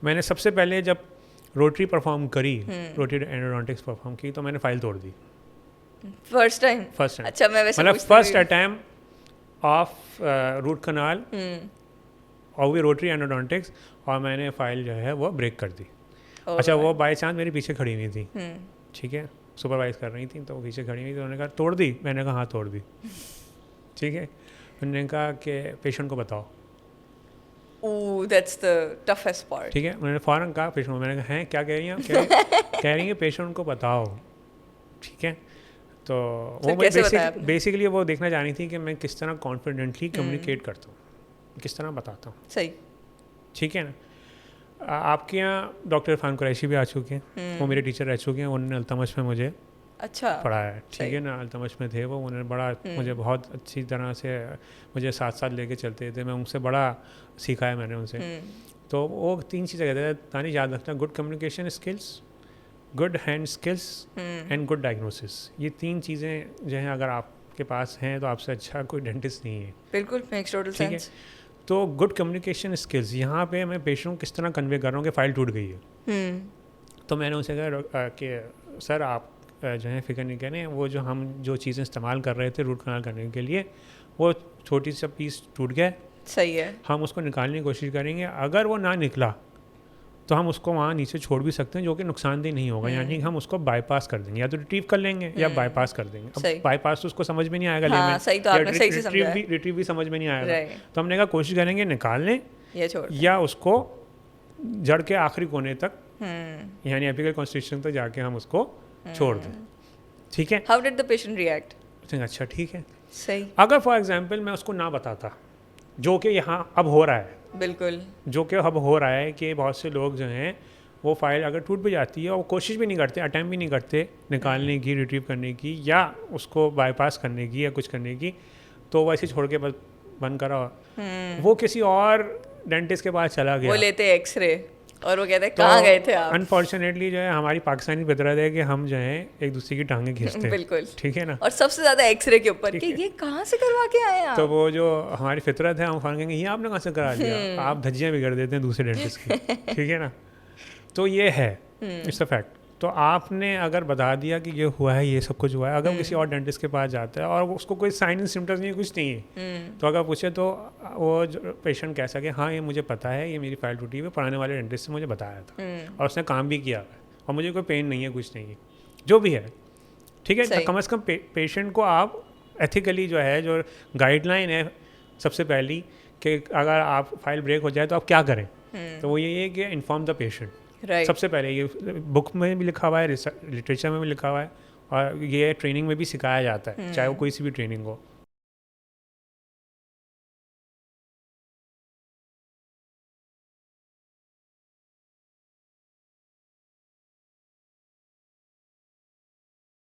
मैंने सबसे पहले जब रोटरी परफॉर्म करी, रोटरी एंडोडोंटिक्स परफॉर्म की, तो मैंने फाइल तोड़ the first time. First time. अच्छा, मैं वैसे मतलब पूछती फर्स्ट थी। अटैम्प्ट ऑफ रूट कनाल और भी रोटरी एंडोडोंटिक्स, और मैंने फाइल जो है वो ब्रेक कर दी। अच्छा, वो बाई चांस मेरे पीछे खड़ी हुई थी, ठीक है, सुपरवाइज कर रही थी, तो वो पीछे खड़ी हुई थी, उन्होंने कहा तोड़ दी, मैंने कहा हाँ तोड़ दी। ठीक है, उन्होंने कहा कि पेशेंट को बताओ। Ooh, that's the toughest part. ठीक है, उन्होंने फ़ौरन कहा पेशेंट को, मैंने कहा हैं क्या कह रही हैं आप, कह रही हैं पेशेंट को बताओ। ठीक है, तो वो बेसिकली वो देखना चाह रही थी कि मैं किस तरह कॉन्फिडेंटली कम्युनिकेट करता हूँ, किस तरह बताता हूँ। सही। ठीक है ना। आपके यहाँ डॉक्टर इरफान कुरैशी भी आ चुके हैं, वो मेरे टीचर रह चुके हैं, उन्होंने अल्तमश में मुझे अच्छा पढ़ाया है। ठीक है ना, अल्तमश में थे वो, उन्होंने बड़ा मुझे बहुत अच्छी तरह से मुझे साथ साथ लेके चलते थे, मैं उनसे बड़ा सीखा है मैंने उनसे। तो वो 3 चीज़ें कहते हैं तानी याद रखना, good communication skills, good hand skills and good diagnosis. ये 3 चीज़ें जो हैं अगर आपके पास हैं तो आपसे अच्छा कोई डेंटिस्ट नहीं है। बिल्कुल, मेक्स टोटल सेंस। तो गुड कम्युनिकेशन स्किल्स, यहाँ पे मैं पेशेंट को किस तरह कन्वे कर रहा हूँ कि फ़ाइल टूट गई है। तो मैंने उनसे कहा कि सर आप जो है फिक्र नहीं करें, वो जो हम जो चीज़ें इस्तेमाल कर रहे थे रूट कनाल करने के लिए, वो छोटी सा पीस टूट गया, सही है, हम उसको निकालने की कोशिश करेंगे, अगर वो ना निकला तो हम उसको वहाँ नीचे छोड़ भी सकते हैं जो कि नुकसानदेह नहीं होगा, यानी कि हम उसको बाईपास कर देंगे, या तो रिट्रीव कर लेंगे या बाईपास कर देंगे। अब बाईपास तो उसको समझ में नहीं आएगा, हाँ, सही तो आपने सही से समझाया। रिट्रीव भी समझ में नहीं आएगा, तो हमने कहा कोशिश करेंगे निकालने या उसको जड़ के आखिरी कोने तक यानी एपिकल कॉन्स्टिट्यूशन तक जाके हम उसको छोड़ दें। ठीक है, how did the patient react? अच्छा ठीक है, सही। अगर फॉर एग्जांपल मैं उसको ना बताता, जो कि यहाँ अब हो रहा है, बिल्कुल जो कि अब हो रहा है कि बहुत से लोग जो हैं वो फाइल अगर टूट भी जाती है और कोशिश भी नहीं करते, अटैम्प्ट भी नहीं करते निकालने की, रिट्रीव करने की या उसको बाईपास करने की या कुछ करने की, तो वो ऐसे छोड़ के बस बंद करा, वो किसी और डेंटिस्ट के पास चला गया, वो लेते एक्सरे और वो कहते हैं कहाँ गए थे आप। अनफॉर्चुनेटली जो है हमारी पाकिस्तानी फितरत है कि हम जो है एक दूसरे की टांगें खींचते हैं। बिल्कुल, ठीक है ना, और सबसे ज्यादा एक्सरे के ऊपर कि ये कहाँ से करवा के आए आप। तो वो जो हमारी फितरत है हम फ़ौरन कहेंगे ये आपने कहाँ से करा दिया, आप धज्जियाँ बिगड़ देते हैं दूसरे डेंटिस्ट की। ठीक है ना, तो ये है इट्स अ फैक्ट। तो आपने अगर बता दिया कि ये हुआ है, ये सब कुछ हुआ है, अगर किसी और डेंटिस्ट के पास जाता है और उसको कोई साइन एंड सिम्टम्स नहीं, कुछ नहीं है, तो अगर पूछे तो वो पेशेंट कह सके हाँ ये मुझे पता है, ये मेरी फाइल टूटी हुई, पुराने वाले डेंटिस्ट से मुझे बताया था और उसने काम भी किया और मुझे कोई पेन नहीं है, कुछ नहीं है, जो भी है। ठीक है, तो कम से कम पेशेंट को आप एथिकली जो है, जो गाइडलाइन है सबसे पहली कि अगर आप फाइल ब्रेक हो जाए तो आप क्या करें, तो वो ये है कि इन्फॉर्म द पेशेंट। सबसे पहले ये बुक में भी लिखा हुआ है, लिटरेचर में भी लिखा हुआ है, और ये ट्रेनिंग में भी सिखाया जाता है, चाहे वो कोई सी भी ट्रेनिंग हो।